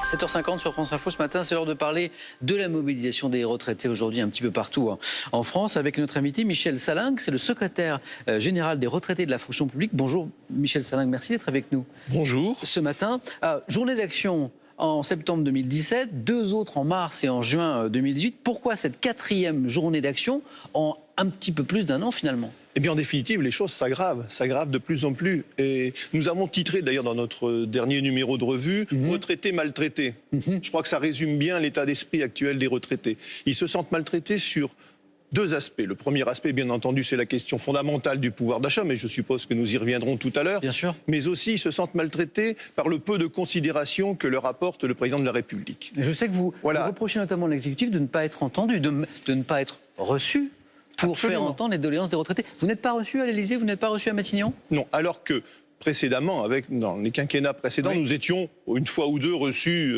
7h50 sur France Info ce matin, c'est l'heure de parler de la mobilisation des retraités aujourd'hui un petit peu partout en France avec notre invité Michel Salingue, c'est le secrétaire général des retraités de la fonction publique. Bonjour Michel Salingue, merci d'être avec nous. Bonjour. Ce matin, journée d'action en septembre 2017, 2 autres en mars et en juin 2018. Pourquoi cette 4e journée d'action en un petit peu plus d'1 an finalement ? Eh bien, en définitive, les choses s'aggravent de plus en plus. Et nous avons titré, d'ailleurs, dans notre dernier numéro de revue, Retraités maltraités. Je crois que ça résume bien l'état d'esprit actuel des retraités. Ils se sentent maltraités sur 2 aspects. Le premier aspect, bien entendu, c'est la question fondamentale du pouvoir d'achat, mais je suppose que nous y reviendrons tout à l'heure. Bien sûr. Mais aussi, ils se sentent maltraités par le peu de considération que leur apporte le président de la République. Je sais que vous reprochez notamment à l'exécutif de ne pas être entendu, de ne pas être reçu pour faire entendre les doléances des retraités. Vous n'êtes pas reçu à l'Élysée, vous n'êtes pas reçu à Matignon ? Non, alors que précédemment, dans les quinquennats précédents, nous étions une fois ou deux reçus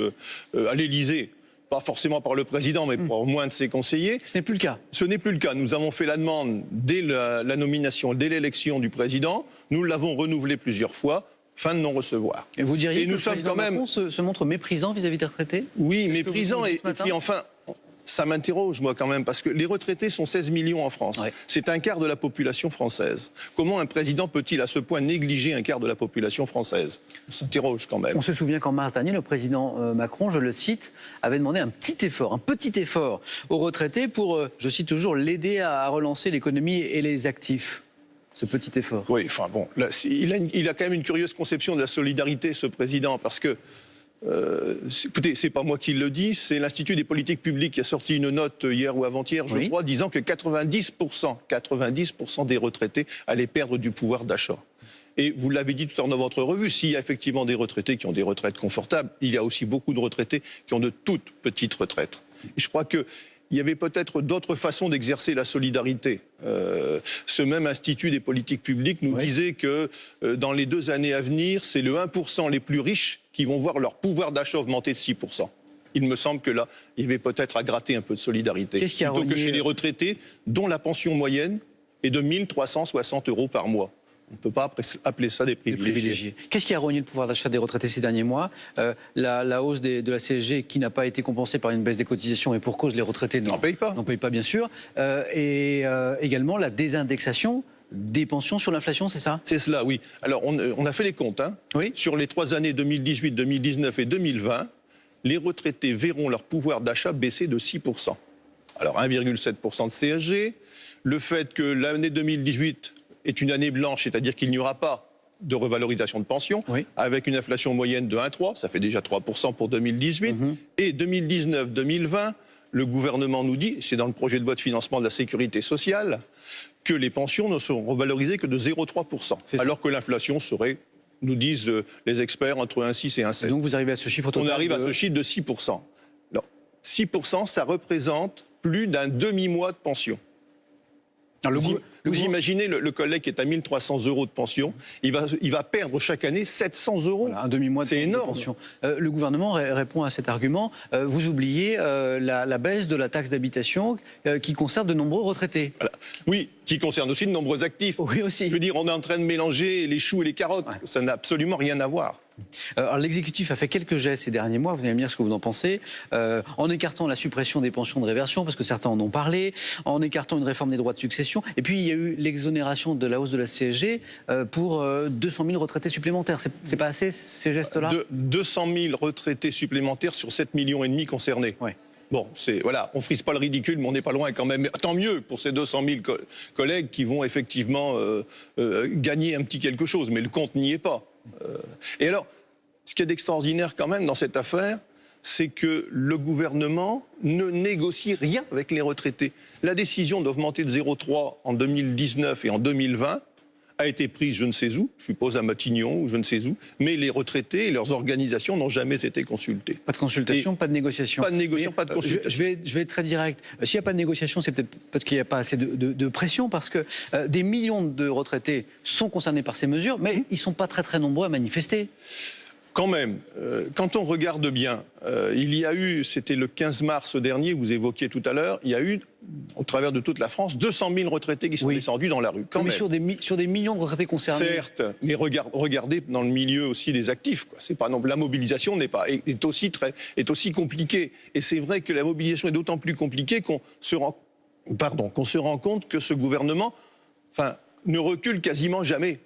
à l'Élysée. Pas forcément par le président, mais par au moins de ses conseillers. Ce n'est plus le cas. Ce n'est plus le cas. Nous avons fait la demande dès la nomination, dès l'élection du président. Nous l'avons renouvelé plusieurs fois. Fin de non-recevoir. Et vous diriez que le président Macron se montre méprisant vis-à-vis des retraités ? Oui, méprisant. Et puis enfin, ça m'interroge, moi, quand même, parce que les retraités sont 16 millions en France. Ouais. C'est un quart de la population française. Comment un président peut-il à ce point négliger un quart de la population française ? On s'interroge quand même. On se souvient qu'en mars dernier, le président Macron, je le cite, avait demandé un petit effort aux retraités pour, je cite toujours, l'aider à relancer l'économie et les actifs. Ce petit effort. Oui, enfin bon, là, il a quand même une curieuse conception de la solidarité, ce président, parce que écoutez, c'est pas moi qui le dis, c'est l'Institut des politiques publiques qui a sorti une note hier ou avant-hier, je crois, disant que 90% des retraités allaient perdre du pouvoir d'achat. Et vous l'avez dit tout à l'heure dans votre revue, s'il y a effectivement des retraités qui ont des retraites confortables, il y a aussi beaucoup de retraités qui ont de toutes petites retraites. Et je crois que il y avait peut-être d'autres façons d'exercer la solidarité. Ce même Institut des politiques publiques nous disait que dans les 2 années à venir, c'est le 1% les plus riches qui vont voir leur pouvoir d'achat augmenter de 6%. Il me semble que là, il y avait peut-être à gratter un peu de solidarité. Plutôt que chez les retraités, dont la pension moyenne est de 1 360 € par mois. On ne peut pas appeler ça des privilégiés. Qu'est-ce qui a rogné le pouvoir d'achat des retraités ces derniers mois ? La hausse de la CSG qui n'a pas été compensée par une baisse des cotisations et pour cause les retraités n'en payent pas, bien sûr. Et également la désindexation des pensions sur l'inflation, c'est ça ? C'est cela, oui. Alors on a fait les comptes. Sur les 3 années 2018, 2019 et 2020, les retraités verront leur pouvoir d'achat baisser de 6%. Alors 1,7% de CSG, le fait que l'année 2018 est une année blanche, c'est-à-dire qu'il n'y aura pas de revalorisation de pension, avec une inflation moyenne de 1,3, ça fait déjà 3% pour 2018. Et 2019-2020, le gouvernement nous dit, c'est dans le projet de loi de financement de la sécurité sociale, que les pensions ne seront revalorisées que de 0,3%, alors que l'inflation serait, nous disent les experts, entre 1,6 et 1,7. Donc vous arrivez à ce chiffre total ? On arrive à ce chiffre de 6%. Alors, 6%, ça représente plus d'un demi-mois de pension. Alors, vous imaginez le collègue qui est à 1 300 € de pension, il va perdre chaque année 700 €. Voilà, un demi-mois de pension. Le gouvernement répond à cet argument. Vous oubliez la baisse de la taxe d'habitation qui concerne de nombreux retraités. Voilà. Oui, qui concerne aussi de nombreux actifs. Oui, aussi. Je veux dire, on est en train de mélanger les choux et les carottes. Ça n'a absolument rien à voir. Alors, l'exécutif a fait quelques gestes ces derniers mois, vous allez me dire ce que vous en pensez, en écartant la suppression des pensions de réversion, parce que certains en ont parlé, en écartant une réforme des droits de succession, et puis il y a eu l'exonération de la hausse de la CSG pour 200 000 retraités supplémentaires. C'est pas assez, ces gestes-là ? 200 000 retraités supplémentaires sur 7,5 millions concernés. Bon, voilà, on frise pas le ridicule, mais on n'est pas loin quand même. Tant mieux pour ces 200 000 collègues qui vont effectivement gagner un petit quelque chose, mais le compte n'y est pas. Et alors, ce qui est d'extraordinaire quand même dans cette affaire, c'est que le gouvernement ne négocie rien avec les retraités. La décision d'augmenter de 0,3 en 2019 et en 2020 a été prise je ne sais où, je suppose à Matignon ou je ne sais où, mais les retraités et leurs organisations n'ont jamais été consultés. Pas de consultation, pas de négociation. Pas de négociation, pas de consultation. Je vais être très direct. S'il n'y a pas de négociation, c'est peut-être parce qu'il n'y a pas assez de pression, parce que des millions de retraités sont concernés par ces mesures, mais ils ne sont pas très très nombreux à manifester. quand même, quand on regarde bien, il y a eu, c'était le 15 mars dernier, vous évoquiez tout à l'heure, il y a eu, au travers de toute la France, 200 000 retraités qui sont descendus dans la rue. Quand même. Sur des millions de retraités concernés. Certes, mais regardez dans le milieu aussi des actifs. C'est pas non, la mobilisation est aussi compliquée. Et c'est vrai que la mobilisation est d'autant plus compliquée qu'on se rend compte que ce gouvernement, ne recule quasiment jamais.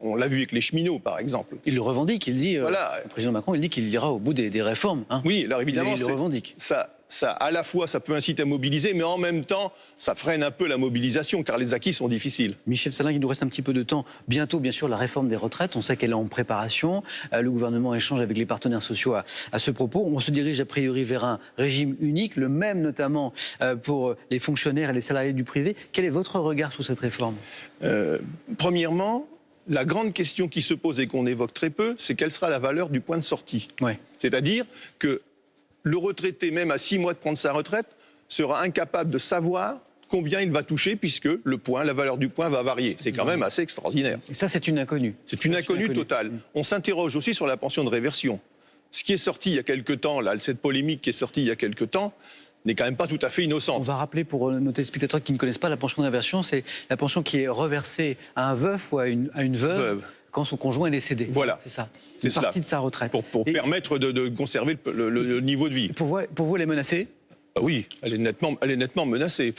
On l'a vu avec les cheminots, par exemple. Il le revendique, il dit, le président Macron, il dit qu'il ira au bout des réformes. Hein. Oui, alors évidemment, il le revendique. Ça, à la fois, ça peut inciter à mobiliser, mais en même temps, ça freine un peu la mobilisation, car les acquis sont difficiles. Michel Sallain, il nous reste un petit peu de temps. Bientôt, bien sûr, la réforme des retraites. On sait qu'elle est en préparation. Le gouvernement échange avec les partenaires sociaux à ce propos. On se dirige a priori vers un régime unique, le même notamment pour les fonctionnaires et les salariés du privé. Quel est votre regard sur cette réforme ? Premièrement, la grande question qui se pose et qu'on évoque très peu, c'est quelle sera la valeur du point de sortie. Ouais. C'est-à-dire que le retraité, même à 6 mois de prendre sa retraite, sera incapable de savoir combien il va toucher, puisque la valeur du point va varier. C'est quand même assez extraordinaire. Et ça, c'est une inconnue. C'est une inconnue totale. On s'interroge aussi sur la pension de réversion. Ce qui est sorti il y a quelque temps, là, cette polémique qui est sortie il y a quelque temps, n'est quand même pas tout à fait innocente. On va rappeler pour nos téléspectateurs qui ne connaissent pas la pension de réversion, c'est la pension qui est reversée à un veuf ou à une veuve quand son conjoint est décédé. Voilà. C'est ça. C'est une partie de sa retraite. Pour permettre de conserver le niveau de vie. Pour vous, elle est menacée ? Oui, elle est nettement menacée.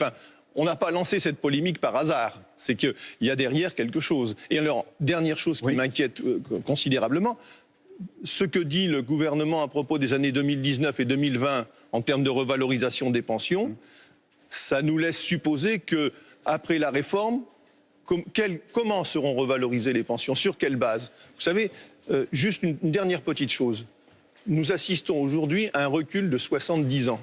On n'a pas lancé cette polémique par hasard. C'est qu'il y a derrière quelque chose. Et alors, dernière chose qui m'inquiète considérablement, ce que dit le gouvernement à propos des années 2019 et 2020 en termes de revalorisation des pensions, ça nous laisse supposer qu'après la réforme, comment seront revalorisées les pensions ? Sur quelle base ? Vous savez, juste une dernière petite chose. Nous assistons aujourd'hui à un recul de 70 ans.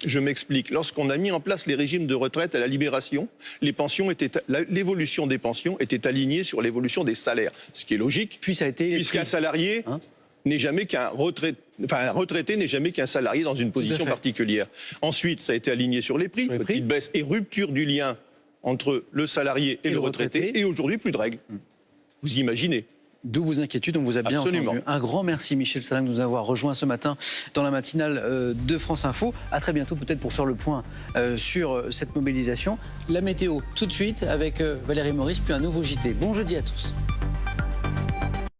Je m'explique. Lorsqu'on a mis en place les régimes de retraite à la Libération, l'évolution des pensions était alignée sur l'évolution des salaires. Ce qui est logique, puisqu'un salarié n'est jamais un retraité n'est jamais qu'un salarié dans une position particulière. Ensuite, ça a été aligné sur les prix, petite baisse et rupture du lien entre le salarié et le retraité. Et aujourd'hui, plus de règles. Vous imaginez. D'où vos inquiétudes, on vous a bien entendu. Un grand merci Michel Sallain de nous avoir rejoints ce matin dans la matinale de France Info. À très bientôt peut-être pour faire le point sur cette mobilisation. La météo tout de suite avec Valérie Maurice, puis un nouveau JT. Bon jeudi à tous.